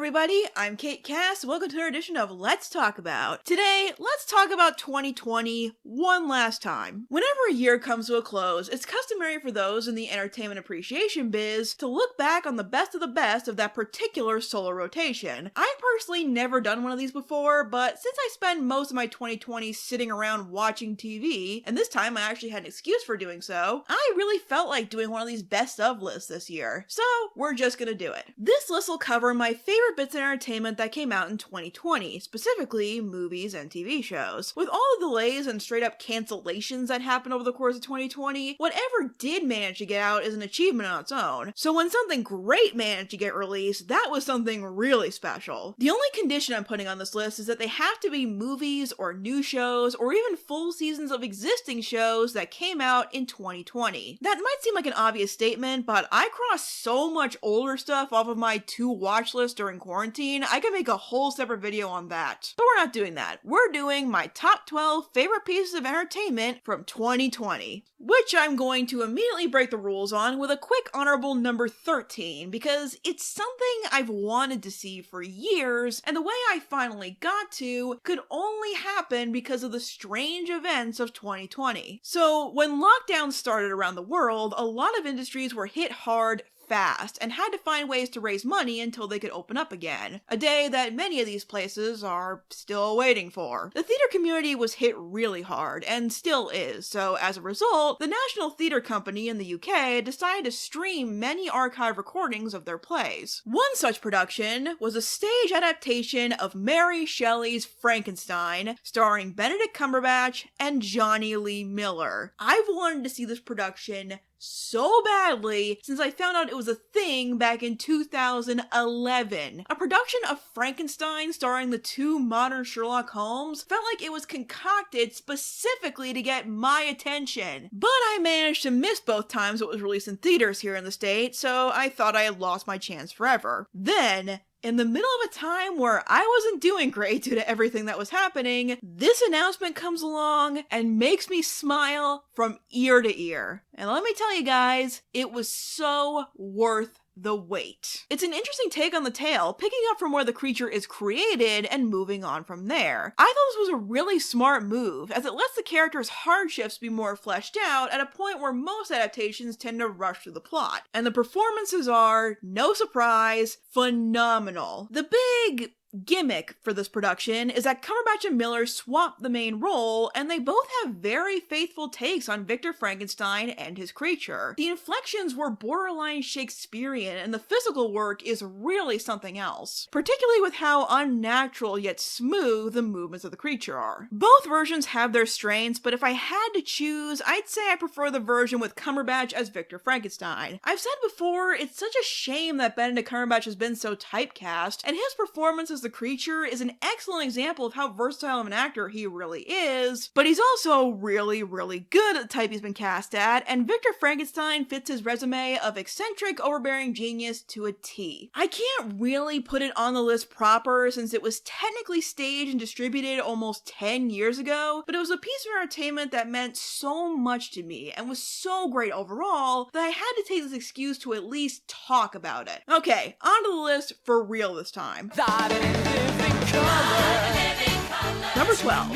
everybody, I'm Kate Cass. Welcome to our edition of Let's Talk About. Today, let's talk about 2020 one last time. Whenever a year comes to a close, it's customary for those in the entertainment appreciation biz to look back on the best of that particular solar rotation. I've personally never done one of these before, but since I spent most of my 2020 sitting around watching TV, and this time I actually had an excuse for doing so, I really felt like doing one of these best of lists this year. So, we're just gonna do it. This list will cover my favorite bits of entertainment that came out in 2020, specifically movies and TV shows. With all the delays and straight up cancellations that happened over the course of 2020, whatever did manage to get out is an achievement on its own. So when something great managed to get released, that was something really special. The only condition I'm putting on this list is that they have to be movies or new shows or even full seasons of existing shows that came out in 2020. That might seem like an obvious statement, but I crossed so much older stuff off of my to-watch list during quarantine, I could make a whole separate video on that. But we're not doing that. We're doing my top 12 favorite pieces of entertainment from 2020, which I'm going to immediately break the rules on with a quick honorable number 13, because it's something I've wanted to see for years, and the way I finally got to could only happen because of the strange events of 2020. So when lockdowns started around the world, a lot of industries were hit hard fast and had to find ways to raise money until they could open up again. A day that many of these places are still waiting for. The theater community was hit really hard and still is, so as a result, the National Theatre Company in the UK decided to stream many archive recordings of their plays. One such production was a stage adaptation of Mary Shelley's Frankenstein, starring Benedict Cumberbatch and Johnny Lee Miller. I've wanted to see this production so badly since I found out it was a thing back in 2011. A production of Frankenstein starring the two modern Sherlock Holmes felt like it was concocted specifically to get my attention. But I managed to miss both times it was released in theaters here in the States, so I thought I had lost my chance forever. Then, in the middle of a time where I wasn't doing great due to everything that was happening, this announcement comes along and makes me smile from ear to ear. And let me tell you guys, it was so worth the wait. It's an interesting take on the tale, picking up from where the creature is created and moving on from there. I thought this was a really smart move, as it lets the character's hardships be more fleshed out at a point where most adaptations tend to rush through the plot. And the performances are, no surprise, phenomenal. The big gimmick for this production is that Cumberbatch and Miller swap the main role, and they both have very faithful takes on Victor Frankenstein and his creature. The inflections were borderline Shakespearean, and the physical work is really something else, particularly with how unnatural yet smooth the movements of the creature are. Both versions have their strengths, but if I had to choose, I'd say I prefer the version with Cumberbatch as Victor Frankenstein. I've said before, it's such a shame that Benedict Cumberbatch has been so typecast, and his performance as the creature is an excellent example of how versatile of an actor he really is, but he's also really, really good at the type he's been cast at, and Victor Frankenstein fits his resume of eccentric, overbearing genius to a T. I can't really put it on the list proper since it was technically staged and distributed almost 10 years ago, but it was a piece of entertainment that meant so much to me and was so great overall that I had to take this excuse to at least talk about it. Okay, onto the list for real this time. Number 12.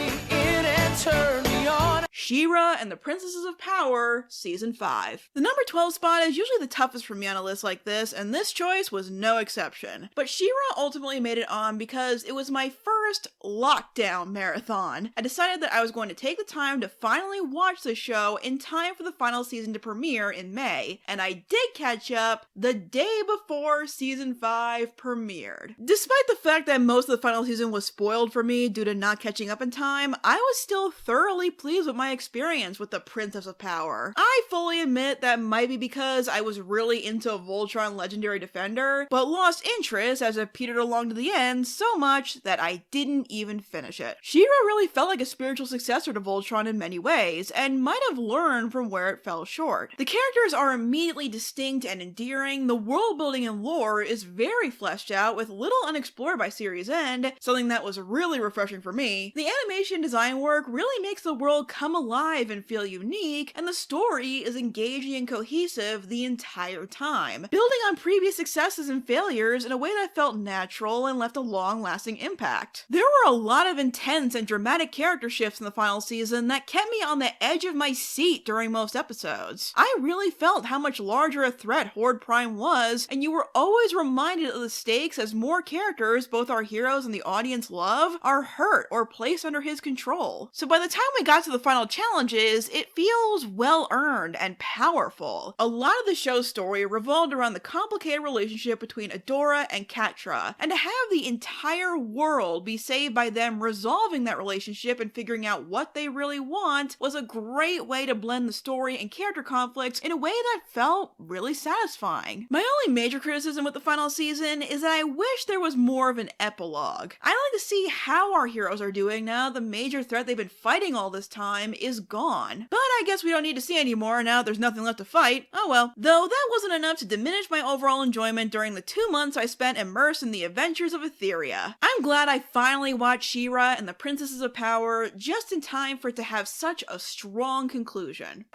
She-Ra and the Princesses of Power, Season 5. The number 12 spot is usually the toughest for me on a list like this, and this choice was no exception. But She-Ra ultimately made it on because it was my first lockdown marathon. I decided that I was going to take the time to finally watch the show in time for the final season to premiere in May, and I did catch up the day before Season 5 premiered. Despite the fact that most of the final season was spoiled for me due to not catching up in time, I was still thoroughly pleased with my experience with the Princess of Power. I fully admit that might be because I was really into Voltron Legendary Defender, but lost interest as it petered along to the end so much that I didn't even finish it. She-Ra really felt like a spiritual successor to Voltron in many ways, and might have learned from where it fell short. The characters are immediately distinct and endearing, the world building and lore is very fleshed out with little unexplored by series end, something that was really refreshing for me. The animation design work really makes the world come alive and feel unique, and the story is engaging and cohesive the entire time, building on previous successes and failures in a way that felt natural and left a long-lasting impact. There were a lot of intense and dramatic character shifts in the final season that kept me on the edge of my seat during most episodes. I really felt how much larger a threat Horde Prime was, and you were always reminded of the stakes as more characters, both our heroes and the audience love, are hurt or placed under his control. So by the time we got to the final challenges, it feels well-earned and powerful. A lot of the show's story revolved around the complicated relationship between Adora and Catra, and to have the entire world be saved by them resolving that relationship and figuring out what they really want was a great way to blend the story and character conflicts in a way that felt really satisfying. My only major criticism with the final season is that I wish there was more of an epilogue. I'd like to see how our heroes are doing now the major threat they've been fighting all this time is gone. But I guess we don't need to see anymore now there's nothing left to fight. Oh well. Though that wasn't enough to diminish my overall enjoyment during the 2 months I spent immersed in the adventures of Etheria. I'm glad I finally watched She-Ra and the Princesses of Power just in time for it to have such a strong conclusion.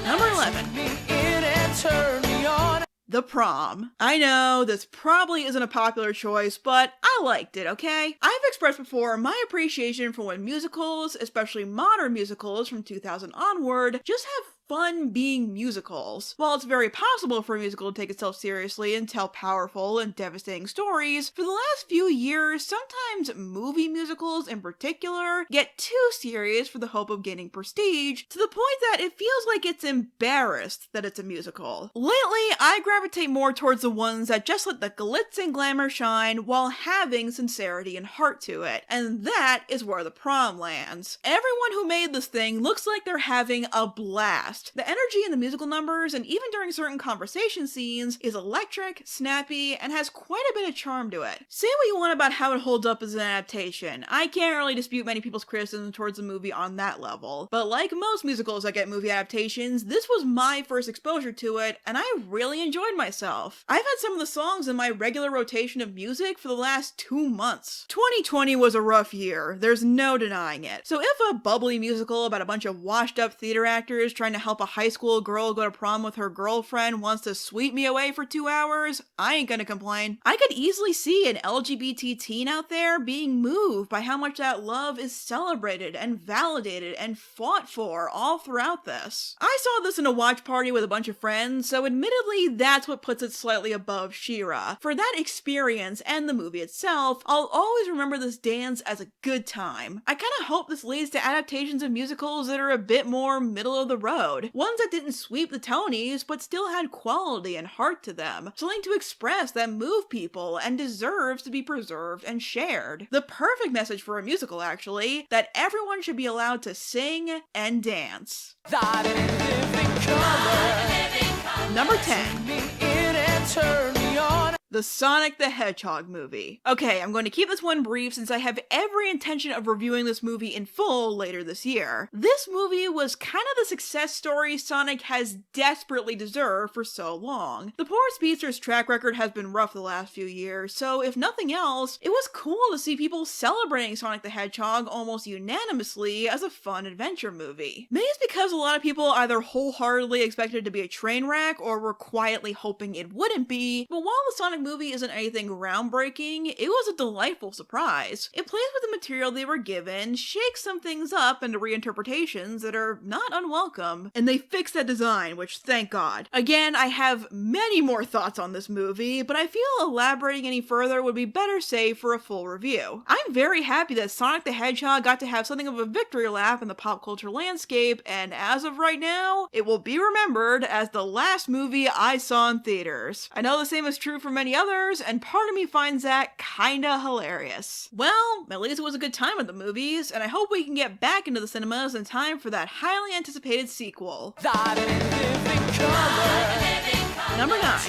Number 11. The Prom. I know, this probably isn't a popular choice, but I liked it, okay? I've expressed before my appreciation for when musicals, especially modern musicals from 2000 onward, just have fun being musicals. While it's very possible for a musical to take itself seriously and tell powerful and devastating stories, for the last few years, sometimes movie musicals in particular get too serious for the hope of gaining prestige, to the point that it feels like it's embarrassed that it's a musical. Lately, I gravitate more towards the ones that just let the glitz and glamour shine while having sincerity and heart to it, and that is where The Prom lands. Everyone who made this thing looks like they're having a blast. The energy in the musical numbers, and even during certain conversation scenes, is electric, snappy, and has quite a bit of charm to it. Say what you want about how it holds up as an adaptation. I can't really dispute many people's criticism towards the movie on that level. But like most musicals that get movie adaptations, this was my first exposure to it, and I really enjoyed myself. I've had some of the songs in my regular rotation of music for the last 2 months. 2020 was a rough year, there's no denying it. So if a bubbly musical about a bunch of washed up theater actors trying to help a high school girl go to prom with her girlfriend wants to sweep me away for 2 hours, I ain't gonna complain. I could easily see an LGBT teen out there being moved by how much that love is celebrated and validated and fought for all throughout this. I saw this in a watch party with a bunch of friends, so admittedly that's what puts it slightly above She-Ra. For that experience and the movie itself, I'll always remember this dance as a good time. I kinda hope this leads to adaptations of musicals that are a bit more middle of the road. Ones that didn't sweep the Tonys, but still had quality and heart to them. Something to express that moved people and deserves to be preserved and shared. The perfect message for a musical, actually, that everyone should be allowed to sing and dance. Number 10. The Sonic the Hedgehog movie. Okay, I'm going to keep this one brief since I have every intention of reviewing this movie in full later this year. This movie was kind of the success story Sonic has desperately deserved for so long. The poor speedster's track record has been rough the last few years, so if nothing else, it was cool to see people celebrating Sonic the Hedgehog almost unanimously as a fun adventure movie. Maybe it's because a lot of people either wholeheartedly expected it to be a train wreck or were quietly hoping it wouldn't be, but while the Sonic movie isn't anything groundbreaking, it was a delightful surprise. It plays with the material they were given, shakes some things up into reinterpretations that are not unwelcome, and they fixed that design, which thank God. Again, I have many more thoughts on this movie, but I feel elaborating any further would be better saved for a full review. I'm very happy that Sonic the Hedgehog got to have something of a victory lap in the pop culture landscape, and as of right now, it will be remembered as the last movie I saw in theaters. I know the same is true for many others, and part of me finds that kinda hilarious. Well, at least it was a good time at the movies, and I hope we can get back into the cinemas in time for that highly anticipated sequel. Number 9.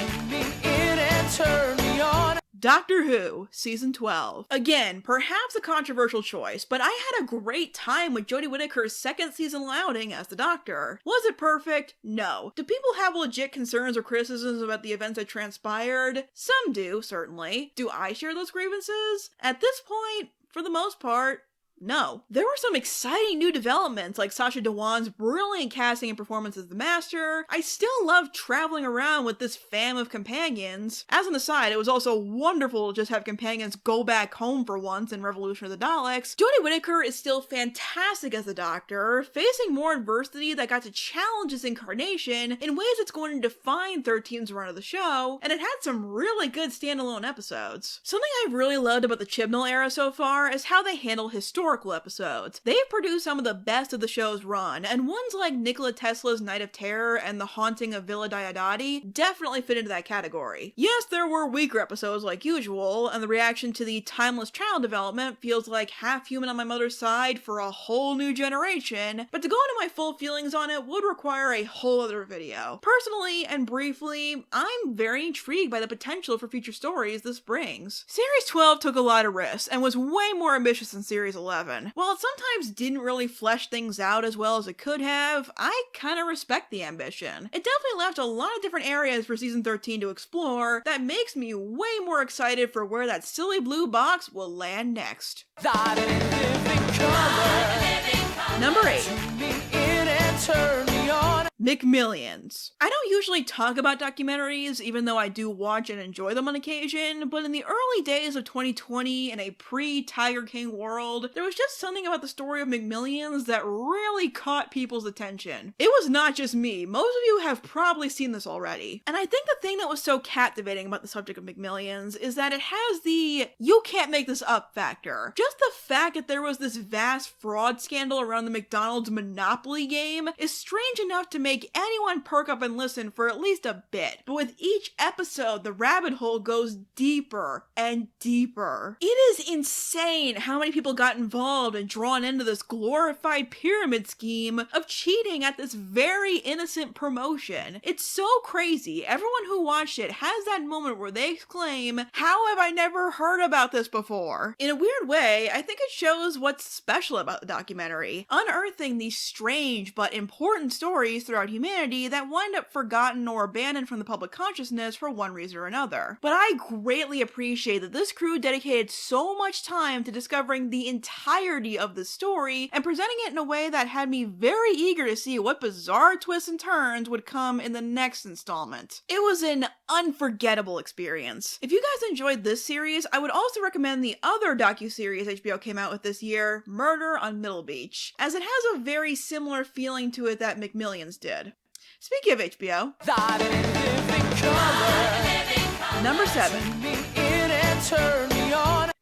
Doctor Who, Season 12. Again, perhaps a controversial choice, but I had a great time with Jodie Whittaker's second season outing as the Doctor. Was it perfect? No. Do people have legit concerns or criticisms about the events that transpired? Some do, certainly. Do I share those grievances? At this point, for the most part, no. There were some exciting new developments, like Sacha Dhawan's brilliant casting and performance as the Master. I still love traveling around with this fam of companions. As an aside, it was also wonderful to just have companions go back home for once in Revolution of the Daleks. Jodie Whittaker is still fantastic as the Doctor, facing more adversity that got to challenge his incarnation in ways that's going to define 13's run of the show, and it had some really good standalone episodes. Something I've really loved about the Chibnall era so far is how they handle historical episodes. They've produced some of the best of the show's run, and ones like Nikola Tesla's Night of Terror and The Haunting of Villa Diodati definitely fit into that category. Yes, there were weaker episodes like usual, and the reaction to the timeless child development feels like Half Human on My Mother's Side for a whole new generation, but to go into my full feelings on it would require a whole other video. Personally and briefly, I'm very intrigued by the potential for future stories this brings. Series 12 took a lot of risks and was way more ambitious than Series 11. While it sometimes didn't really flesh things out as well as it could have, I kinda respect the ambition. It definitely left a lot of different areas for Season 13 to explore that makes me way more excited for where that silly blue box will land next. Number 8. McMillions. I don't usually talk about documentaries, even though I do watch and enjoy them on occasion, but in the early days of 2020, in a pre-Tiger King world, there was just something about the story of McMillions that really caught people's attention. It was not just me. Most of you have probably seen this already. And I think the thing that was so captivating about the subject of McMillions is that it has the you can't make this up factor. Just the fact that there was this vast fraud scandal around the McDonald's Monopoly game is strange enough to make anyone perk up and listen for at least a bit. But with each episode, the rabbit hole goes deeper and deeper. It is insane how many people got involved and drawn into this glorified pyramid scheme of cheating at this very innocent promotion. It's so crazy. Everyone who watched it has that moment where they exclaim, "How have I never heard about this before?" In a weird way, I think it shows what's special about the documentary, unearthing these strange but important stories throughout humanity that wind up forgotten or abandoned from the public consciousness for one reason or another. But I greatly appreciate that this crew dedicated so much time to discovering the entirety of the story and presenting it in a way that had me very eager to see what bizarre twists and turns would come in the next installment. It was an unforgettable experience. If you guys enjoyed this series, I would also recommend the other docuseries HBO came out with this year, Murder on Middle Beach, as it has a very similar feeling to it that McMillions did. Speaking of HBO, Number 7.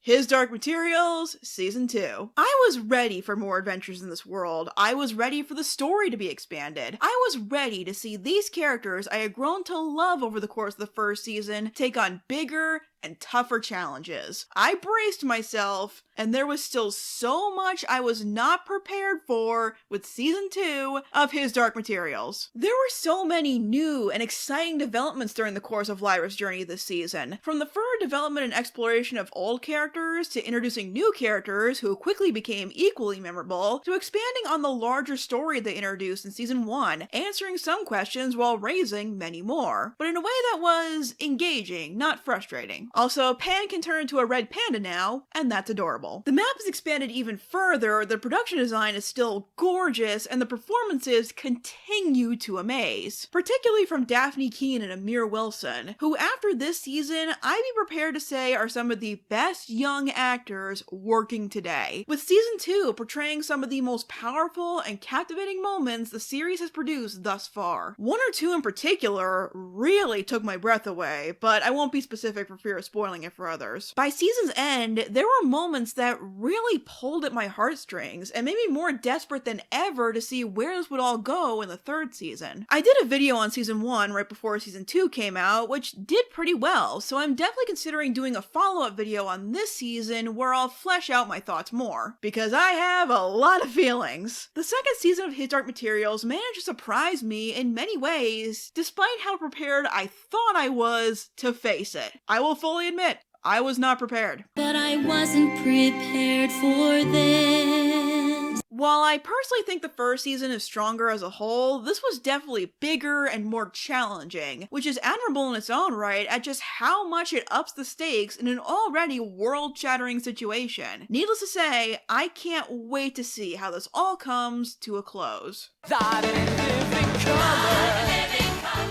His Dark Materials, Season 2. I was ready for more adventures in this world. I was ready for the story to be expanded. I was ready to see these characters I had grown to love over the course of the first season take on bigger and tougher challenges. I braced myself, and there was still so much I was not prepared for with Season 2 of His Dark Materials. There were so many new and exciting developments during the course of Lyra's journey this season. From the further development and exploration of old characters, to introducing new characters who quickly became equally memorable, to expanding on the larger story they introduced in Season 1, answering some questions while raising many more. But in a way that was engaging, not frustrating. Also, Pan can turn into a red panda now, and that's adorable. The map is expanded even further, the production design is still gorgeous, and the performances continue to amaze. Particularly from Daphne Keane and Amir Wilson, who after this season, I'd be prepared to say are some of the best young actors working today. With Season 2 portraying some of the most powerful and captivating moments the series has produced thus far. One or two in particular really took my breath away, but I won't be specific for fear of spoiling it for others. By season's end, there were moments that really pulled at my heartstrings and made me more desperate than ever to see where this would all go in the third season. I did a video on Season 1 right before Season 2 came out, which did pretty well, so I'm definitely considering doing a follow-up video on this season where I'll flesh out my thoughts more, because I have a lot of feelings. The second season of His Dark Materials managed to surprise me in many ways, despite how prepared I thought I was to face it. I will fully admit, I was not prepared. But I wasn't prepared for this. While I personally think the first season is stronger as a whole, this was definitely bigger and more challenging, which is admirable in its own right at just how much it ups the stakes in an already world-shattering situation. Needless to say, I can't wait to see how this all comes to a close.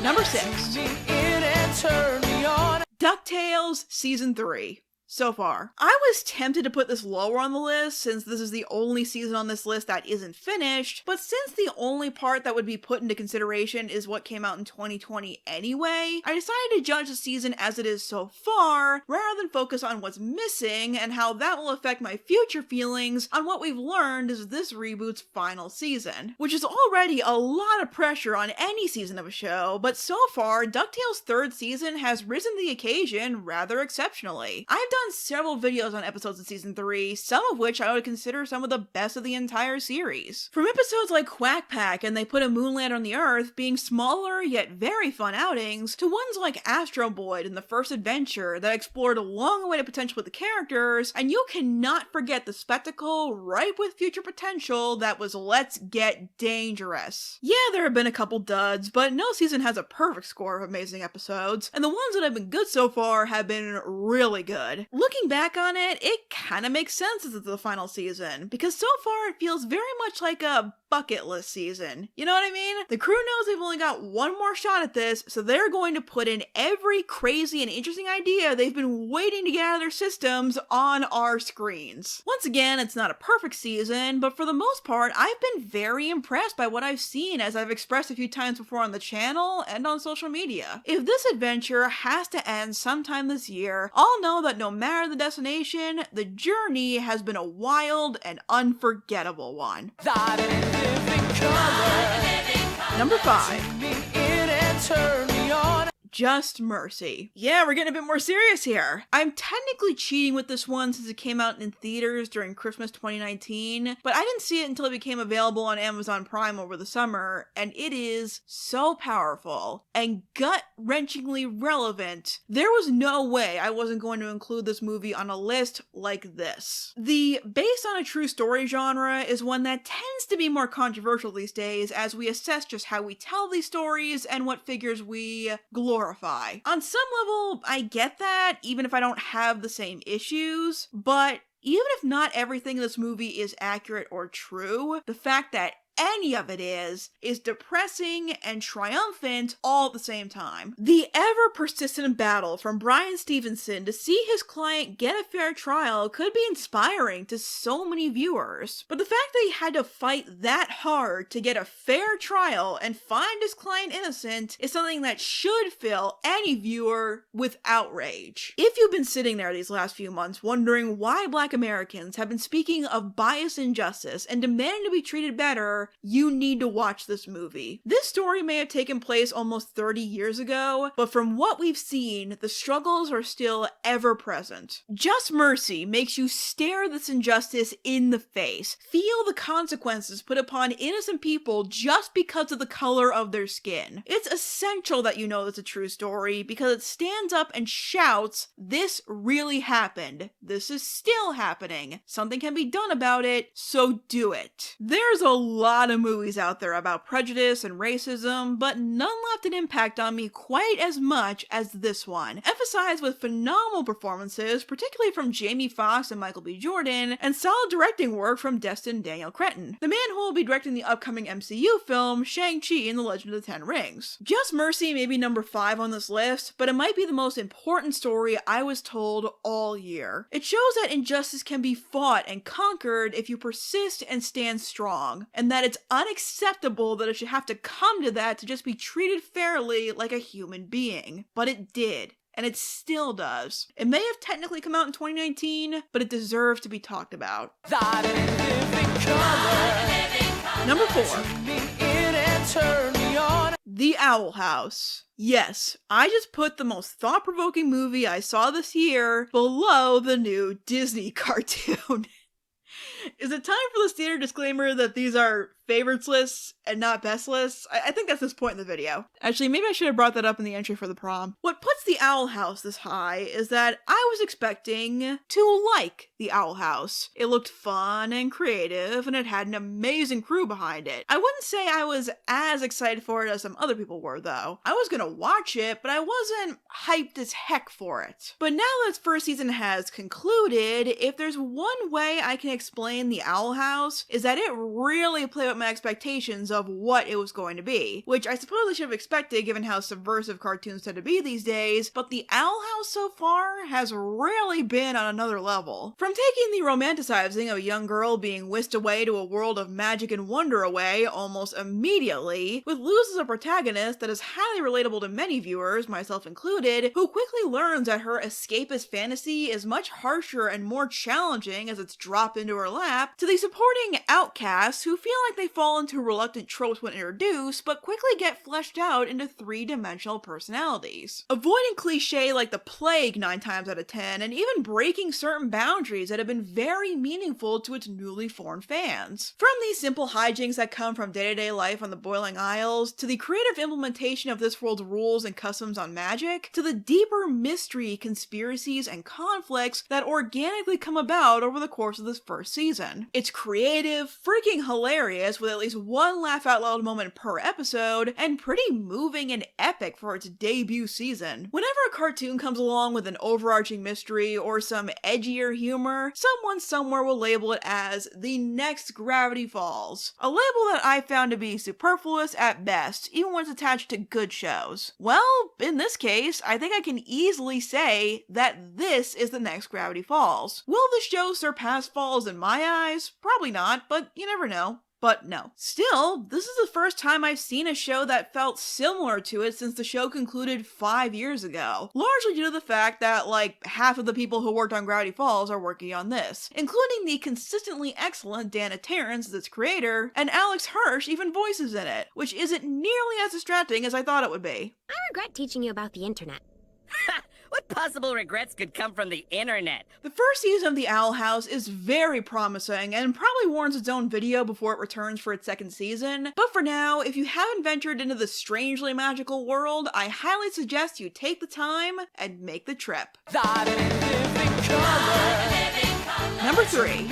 Number 6. DuckTales Season 3. So far. I was tempted to put this lower on the list since this is the only season on this list that isn't finished, but since the only part that would be put into consideration is what came out in 2020 anyway, I decided to judge the season as it is so far, rather than focus on what's missing and how that will affect my future feelings on what we've learned as this reboot's final season. Which is already a lot of pressure on any season of a show, but so far, DuckTales' third season has risen to the occasion rather exceptionally. I've done several videos on episodes of season 3, some of which I would consider some of the best of the entire series. From episodes like Quack Pack and They Put a Moonlander on the Earth being smaller yet very fun outings, to ones like Astro Boy and The First Adventure that explored a long-awaited potential with the characters, and you cannot forget the spectacle ripe with future potential that was Let's Get Dangerous. Yeah, there have been a couple duds, but no season has a perfect score of amazing episodes, and the ones that have been good so far have been really good. Looking back on it, it kinda makes sense as it's the final season, because so far it feels very much like a bucket list season. You know what I mean? The crew knows they've only got one more shot at this, so they're going to put in every crazy and interesting idea they've been waiting to get out of their systems on our screens. Once again, it's not a perfect season, but for the most part, I've been very impressed by what I've seen, as I've expressed a few times before on the channel and on social media. If this adventure has to end sometime this year, I'll know that no matter the destination, the journey has been a wild and unforgettable one. Number 5. Just Mercy. Yeah, we're getting a bit more serious here. I'm technically cheating with this one since it came out in theaters during Christmas 2019, but I didn't see it until it became available on Amazon Prime over the summer, and it is so powerful and gut-wrenchingly relevant. There was no way I wasn't going to include this movie on a list like this. The based on a true story genre is one that tends to be more controversial these days as we assess just how we tell these stories and what figures we glorify. On some level, I get that, even if I don't have the same issues, but even if not everything in this movie is accurate or true, the fact that any of it is depressing and triumphant all at the same time. The ever-persistent battle from Bryan Stevenson to see his client get a fair trial could be inspiring to so many viewers, but the fact that he had to fight that hard to get a fair trial and find his client innocent is something that should fill any viewer with outrage. If you've been sitting there these last few months wondering why Black Americans have been speaking of bias and injustice and demanding to be treated better, you need to watch this movie. This story may have taken place almost 30 years ago, but from what we've seen, the struggles are still ever present. Just Mercy makes you stare this injustice in the face, feel the consequences put upon innocent people just because of the color of their skin. It's essential that you know it's a true story because it stands up and shouts, "This really happened. This is still happening. Something can be done about it, so do it." There's a lot of movies out there about prejudice and racism, but none left an impact on me quite as much as this one, emphasized with phenomenal performances, particularly from Jamie Foxx and Michael B. Jordan, and solid directing work from Destin Daniel Cretton, the man who will be directing the upcoming MCU film Shang-Chi and the Legend of the Ten Rings. Just Mercy may be number 5 on this list, but it might be the most important story I was told all year. It shows that injustice can be fought and conquered if you persist and stand strong, and that it's unacceptable that it should have to come to that to just be treated fairly like a human being. But it did. And it still does. It may have technically come out in 2019, but it deserves to be talked about. Number 4. The Owl House. Yes, I just put the most thought-provoking movie I saw this year below the new Disney cartoon. Is it time for the standard disclaimer that these are favorites lists and not best lists. I think that's this point in the video. Actually, maybe I should have brought that up in the entry for the prom. What puts the Owl House this high is that I was expecting to like the Owl House. It looked fun and creative, and it had an amazing crew behind it. I wouldn't say I was as excited for it as some other people were, though. I was gonna watch it, but I wasn't hyped as heck for it. But now that its first season has concluded, if there's one way I can explain the Owl House, is that it really played up my expectations of what it was going to be, which I suppose I should have expected given how subversive cartoons tend to be these days, but the Owl House so far has really been on another level. From taking the romanticizing of a young girl being whisked away to a world of magic and wonder away almost immediately, with Luz as a protagonist that is highly relatable to many viewers, myself included, who quickly learns that her escapist fantasy is much harsher and more challenging as it's dropped into her lap, to the supporting outcasts who feel like they fall into reluctant tropes when introduced, but quickly get fleshed out into three-dimensional personalities. Avoiding cliche like the plague 9 times out of 10, and even breaking certain boundaries that have been very meaningful to its newly formed fans. From these simple hijinks that come from day-to-day life on the Boiling Isles, to the creative implementation of this world's rules and customs on magic, to the deeper mystery, conspiracies, and conflicts that organically come about over the course of this first season. It's creative, freaking hilarious, with at least one laugh out loud moment per episode, and pretty moving and epic for its debut season. Whenever a cartoon comes along with an overarching mystery or some edgier humor, someone somewhere will label it as the next Gravity Falls. A label that I found to be superfluous at best, even when it's attached to good shows. Well, in this case, I think I can easily say that this is the next Gravity Falls. Will the show surpass Falls in my eyes? Probably not, but you never know. But no. Still, this is the first time I've seen a show that felt similar to it since the show concluded 5 years ago. Largely due to the fact that, like, half of the people who worked on Gravity Falls are working on this, including the consistently excellent Dana Terrence as its creator, and Alex Hirsch even voices in it, which isn't nearly as distracting as I thought it would be. I regret teaching you about the internet. What possible regrets could come from the internet? The first season of The Owl House is very promising and probably warrants its own video before it returns for its second season, but for now, if you haven't ventured into the strangely magical world, I highly suggest you take the time and make the trip. Number 3.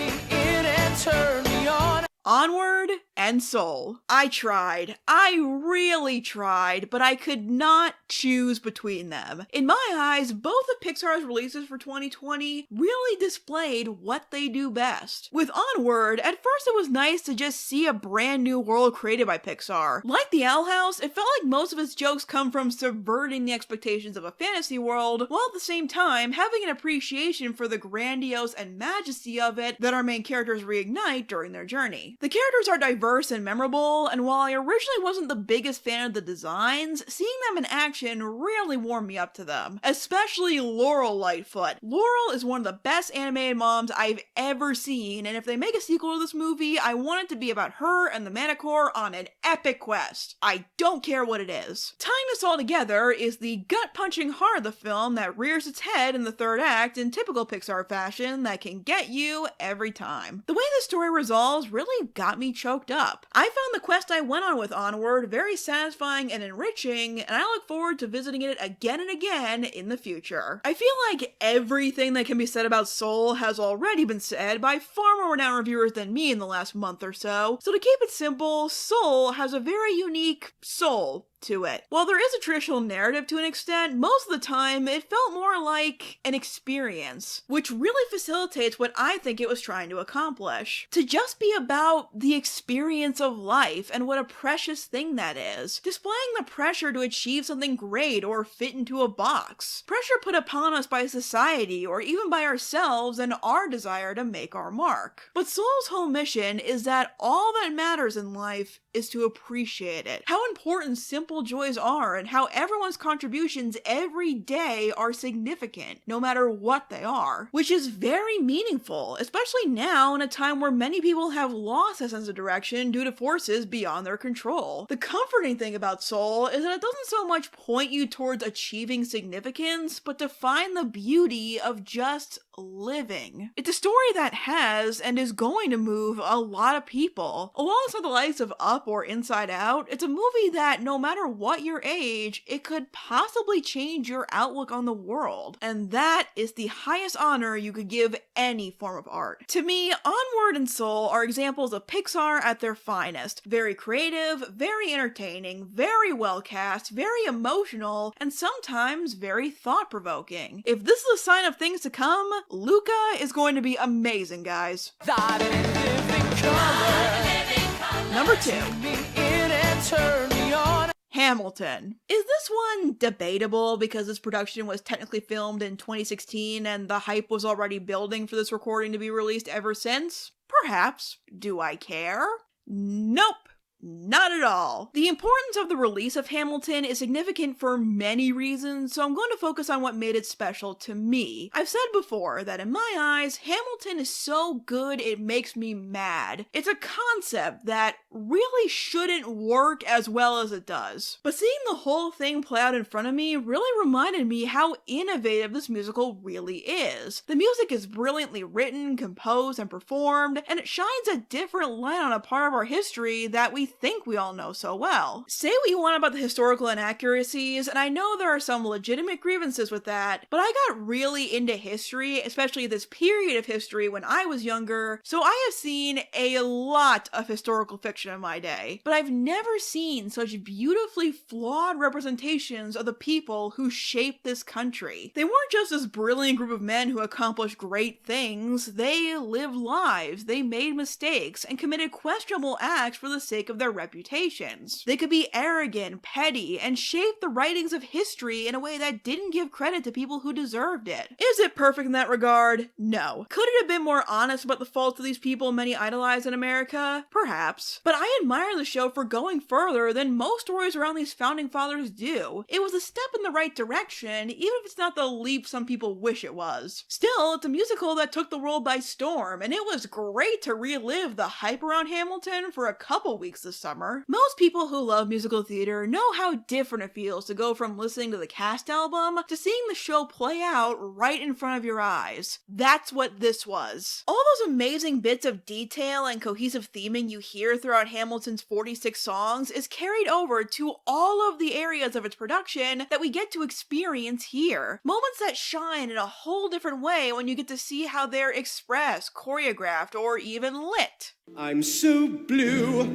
Onward Soul. I tried. I really tried, but I could not choose between them. In my eyes, both of Pixar's releases for 2020 really displayed what they do best. With Onward, at first it was nice to just see a brand new world created by Pixar. Like The Owl House, it felt like most of its jokes come from subverting the expectations of a fantasy world, while at the same time having an appreciation for the grandiose and majesty of it that our main characters reignite during their journey. The characters are diverse and memorable, and while I originally wasn't the biggest fan of the designs, seeing them in action really warmed me up to them. Especially Laurel Lightfoot. Laurel is one of the best animated moms I've ever seen, and if they make a sequel to this movie, I want it to be about her and the Manticore on an epic quest. I don't care what it is. Tying this all together is the gut-punching heart of the film that rears its head in the third act in typical Pixar fashion that can get you every time. The way the story resolves really got me choked up. I found the quest I went on with Onward very satisfying and enriching, and I look forward to visiting it again and again in the future. I feel like everything that can be said about Soul has already been said by far more renowned reviewers than me in the last month or so, so to keep it simple, Soul has a very unique soul to it. While there is a traditional narrative to an extent, most of the time it felt more like an experience, which really facilitates what I think it was trying to accomplish. To just be about the experience of life and what a precious thing that is. Displaying the pressure to achieve something great or fit into a box. Pressure put upon us by society or even by ourselves and our desire to make our mark. But Soul's whole mission is that all that matters in life is to appreciate it. How important simple simple joys are and how everyone's contributions every day are significant, no matter what they are, which is very meaningful, especially now in a time where many people have lost a sense of direction due to forces beyond their control. The comforting thing about Soul is that it doesn't so much point you towards achieving significance, but to find the beauty of just living. It's a story that has and is going to move a lot of people. Alongside the likes of Up or Inside Out, it's a movie that no matter what your age, it could possibly change your outlook on the world. And that is the highest honor you could give any form of art. To me, Onward and Soul are examples of Pixar at their finest. Very creative, very entertaining, very well cast, very emotional, and sometimes very thought-provoking. If this is a sign of things to come, Luca is going to be amazing, guys. Number 2. Hamilton. Is this one debatable because this production was technically filmed in 2016 and the hype was already building for this recording to be released ever since? Perhaps. Do I care? Nope. Not at all. The importance of the release of Hamilton is significant for many reasons, so I'm going to focus on what made it special to me. I've said before that in my eyes, Hamilton is so good it makes me mad. It's a concept that really shouldn't work as well as it does. But seeing the whole thing play out in front of me really reminded me how innovative this musical really is. The music is brilliantly written, composed, and performed, and it shines a different light on a part of our history that we think we all know so well. Say what you want about the historical inaccuracies, and I know there are some legitimate grievances with that, but I got really into history, especially this period of history when I was younger, so I have seen a lot of historical fiction in my day, but I've never seen such beautifully flawed representations of the people who shaped this country. They weren't just this brilliant group of men who accomplished great things, they lived lives, they made mistakes, and committed questionable acts for the sake of their reputations. They could be arrogant, petty, and shape the writings of history in a way that didn't give credit to people who deserved it. Is it perfect in that regard? No. Could it have been more honest about the faults of these people many idolize in America? Perhaps. But I admire the show for going further than most stories around these founding fathers do. It was a step in the right direction, even if it's not the leap some people wish it was. Still, it's a musical that took the world by storm, and it was great to relive the hype around Hamilton for a couple weeks this summer. Most people who love musical theater know how different it feels to go from listening to the cast album to seeing the show play out right in front of your eyes. That's what this was. All those amazing bits of detail and cohesive theming you hear throughout Hamilton's 46 songs is carried over to all of the areas of its production that we get to experience here. Moments that shine in a whole different way when you get to see how they're expressed, choreographed, or even lit. I'm so blue.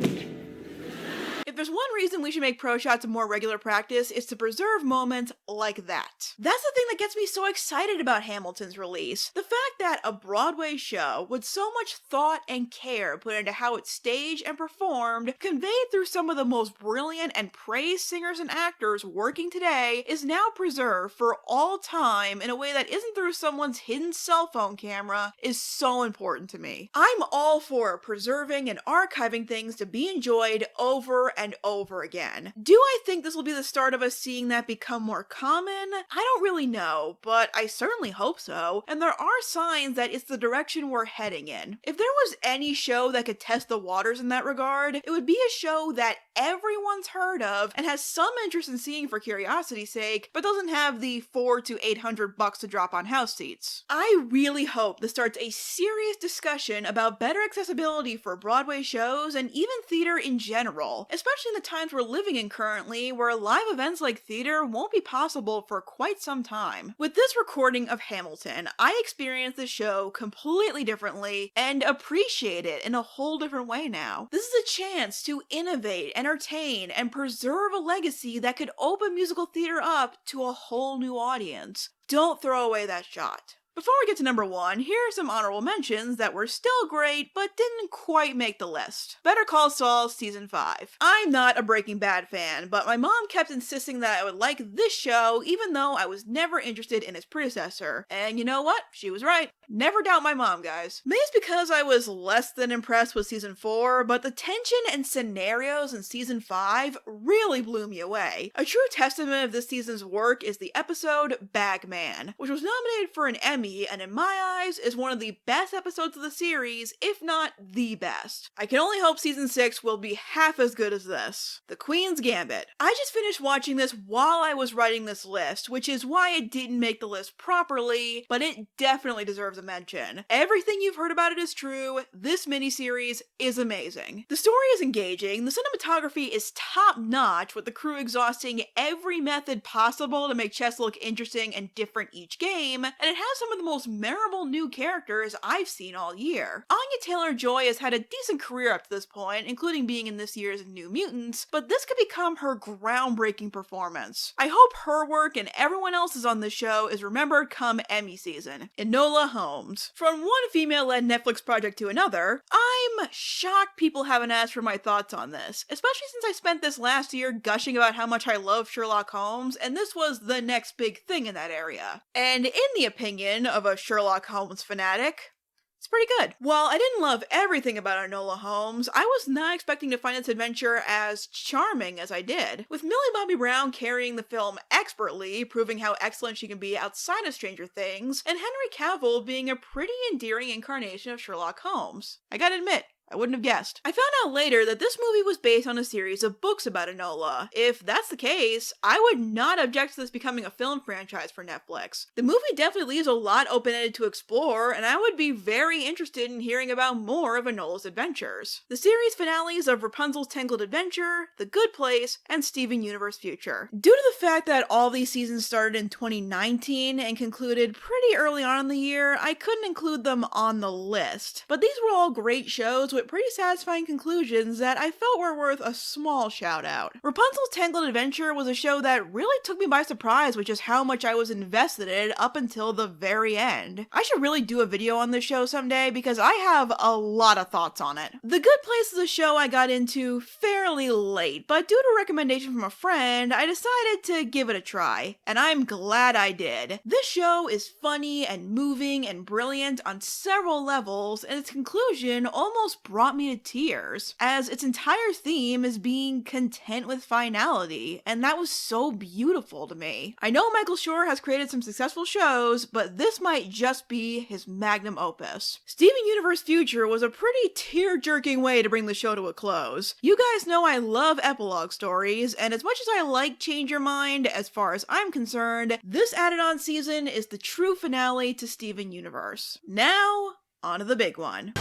If there's one reason we should make pro shots a more regular practice, it's to preserve moments like that. That's the thing that gets me so excited about Hamilton's release. The fact that a Broadway show with so much thought and care put into how it's staged and performed, conveyed through some of the most brilliant and praised singers and actors working today, is now preserved for all time in a way that isn't through someone's hidden cell phone camera, is so important to me. I'm all for preserving and archiving things to be enjoyed over and over again. Do I think this will be the start of us seeing that become more common? I don't really know, but I certainly hope so, and there are signs that it's the direction we're heading in. If there was any show that could test the waters in that regard, it would be a show that everyone's heard of and has some interest in seeing for curiosity's sake, but doesn't have the $400 to $800 to drop on house seats. I really hope this starts a serious discussion about better accessibility for Broadway shows and even theater in general, especially in the times we're living in currently, where live events like theater won't be possible for quite some time. With this recording of Hamilton, I experienced the show completely differently and appreciate it in a whole different way now. This is a chance to innovate, entertain, and preserve a legacy that could open musical theater up to a whole new audience. Don't throw away that shot. Before we get to number 1, here are some honorable mentions that were still great, but didn't quite make the list. Better Call Saul Season 5. I'm not a Breaking Bad fan, but my mom kept insisting that I would like this show even though I was never interested in its predecessor. And you know what? She was right. Never doubt my mom, guys. Maybe it's because I was less than impressed with Season 4, but the tension and scenarios in Season 5 really blew me away. A true testament of this season's work is the episode Bagman, which was nominated for an Emmy and in my eyes is one of the best episodes of the series, if not the best. I can only hope Season 6 will be half as good as this. The Queen's Gambit. I just finished watching this while I was writing this list, which is why it didn't make the list properly, but it definitely deserves a mention. Everything you've heard about it is true. This miniseries is amazing. The story is engaging, the cinematography is top-notch, with the crew exhausting every method possible to make chess look interesting and different each game, and it has some of the most memorable new characters I've seen all year. Anya Taylor-Joy has had a decent career up to this point, including being in this year's New Mutants, but this could become her groundbreaking performance. I hope her work and everyone else's on this show is remembered come Emmy season. Enola Holmes. From one female-led Netflix project to another, I'm shocked people haven't asked for my thoughts on this, especially since I spent this last year gushing about how much I love Sherlock Holmes, and this was the next big thing in that area. And in the opinion of a Sherlock Holmes fanatic, it's pretty good. While I didn't love everything about Enola Holmes, I was not expecting to find this adventure as charming as I did. With Millie Bobby Brown carrying the film expertly, proving how excellent she can be outside of Stranger Things, and Henry Cavill being a pretty endearing incarnation of Sherlock Holmes. I gotta admit, I wouldn't have guessed. I found out later that this movie was based on a series of books about Enola. If that's the case, I would not object to this becoming a film franchise for Netflix. The movie definitely leaves a lot open-ended to explore, and I would be very interested in hearing about more of Enola's adventures. The series finales of Rapunzel's Tangled Adventure, The Good Place, and Steven Universe Future. Due to the fact that all these seasons started in 2019 and concluded pretty early on in the year, I couldn't include them on the list. But these were all great shows with pretty satisfying conclusions that I felt were worth a small shout out. Rapunzel's Tangled Adventure was a show that really took me by surprise with just how much I was invested in it up until the very end. I should really do a video on this show someday because I have a lot of thoughts on it. The Good Place is a show I got into fairly late, but due to a recommendation from a friend, I decided to give it a try, and I'm glad I did. This show is funny and moving and brilliant on several levels, and its conclusion almost brought me to tears, as its entire theme is being content with finality, and that was so beautiful to me. I know Michael Schur has created some successful shows, but this might just be his magnum opus. Steven Universe Future was a pretty tear-jerking way to bring the show to a close. You guys know I love epilogue stories, and as much as I like Change Your Mind, as far as I'm concerned, this added-on season is the true finale to Steven Universe. Now, on to the big one.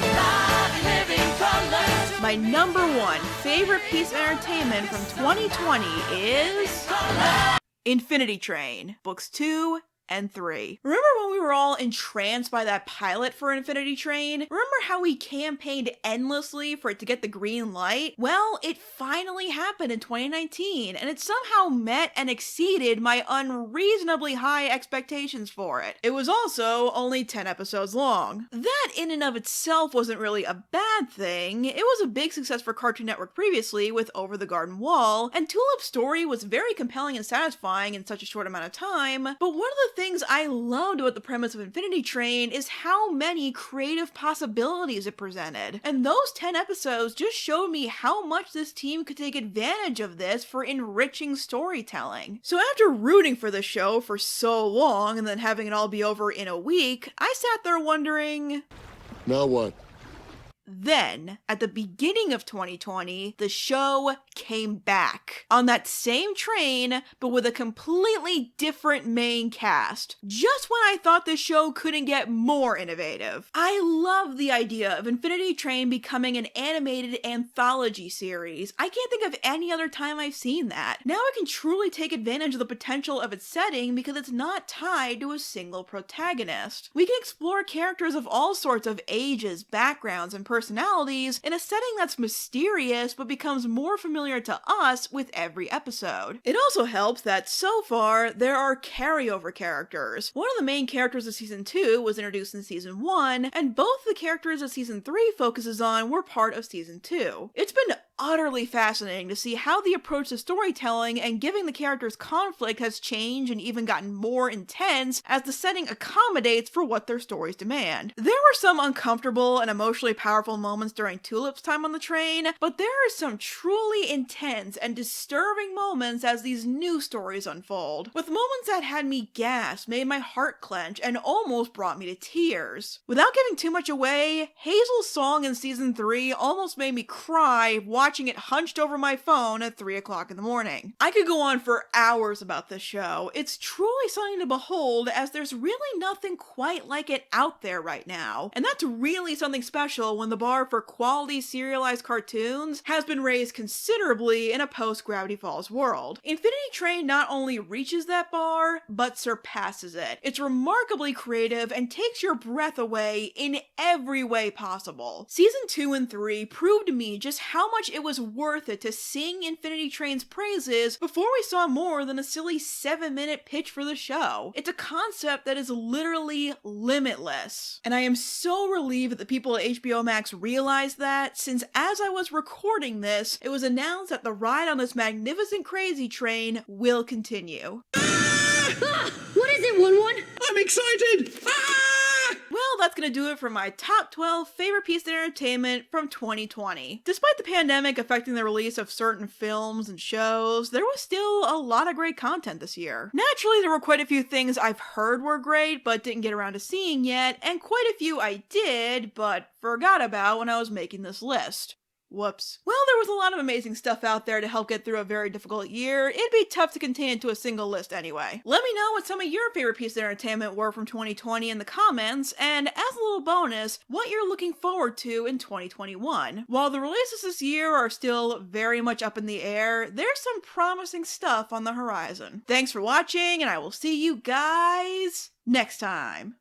My number 1 favorite piece of entertainment from 2020 is Infinity Train, Books 2 and 3. Remember when we were all entranced by that pilot for Infinity Train? Remember how we campaigned endlessly for it to get the green light? Well, it finally happened in 2019, and it somehow met and exceeded my unreasonably high expectations for it. It was also only 10 episodes long. That in and of itself wasn't really a bad thing. It was a big success for Cartoon Network previously with Over the Garden Wall, and Tulip's story was very compelling and satisfying in such a short amount of time, but one of the things I loved about the premise of Infinity Train is how many creative possibilities it presented. And those 10 episodes just showed me how much this team could take advantage of this for enriching storytelling. So after rooting for the show for so long and then having it all be over in a week, I sat there wondering, Now what? Then, at the beginning of 2020, the show came back on that same train, but with a completely different main cast. Just when I thought the show couldn't get more innovative. I love the idea of Infinity Train becoming an animated anthology series. I can't think of any other time I've seen that. Now I can truly take advantage of the potential of its setting because it's not tied to a single protagonist. We can explore characters of all sorts of ages, backgrounds, and personalities personalities in a setting that's mysterious but becomes more familiar to us with every episode. It also helps that so far there are carryover characters. One of the main characters of season 2 was introduced in season 1, and both the characters that season 3 focuses on were part of season 2. It's been utterly fascinating to see how the approach to storytelling and giving the characters conflict has changed and even gotten more intense as the setting accommodates for what their stories demand. There were some uncomfortable and emotionally powerful moments during Tulip's time on the train, but there are some truly intense and disturbing moments as these new stories unfold, with moments that had me gasp, made my heart clench, and almost brought me to tears. Without giving too much away, Hazel's song in season 3 almost made me cry watching it hunched over my phone at 3 o'clock in the morning. I could go on for hours about this show. It's truly something to behold, as there's really nothing quite like it out there right now. And that's really something special when the bar for quality serialized cartoons has been raised considerably in a post-Gravity Falls world. Infinity Train not only reaches that bar, but surpasses it. It's remarkably creative and takes your breath away in every way possible. Season 2 and 3 proved to me just how much it was worth it to sing Infinity Train's praises before we saw more than a silly 7-minute pitch for the show. It's a concept that is literally limitless. And I am so relieved that the people at HBO Max realized that, since as I was recording this, it was announced that the ride on this magnificent crazy train will continue. What is it, 1-1? I'm excited! Well, that's gonna do it for my top 12 favorite pieces of entertainment from 2020. Despite the pandemic affecting the release of certain films and shows, there was still a lot of great content this year. Naturally, there were quite a few things I've heard were great but didn't get around to seeing yet, and quite a few I did but forgot about when I was making this list. Whoops. Well, there was a lot of amazing stuff out there to help get through a very difficult year. It'd be tough to contain it to a single list anyway. Let me know what some of your favorite pieces of entertainment were from 2020 in the comments, and as a little bonus, what you're looking forward to in 2021. While the releases this year are still very much up in the air, there's some promising stuff on the horizon. Thanks for watching, and I will see you guys next time.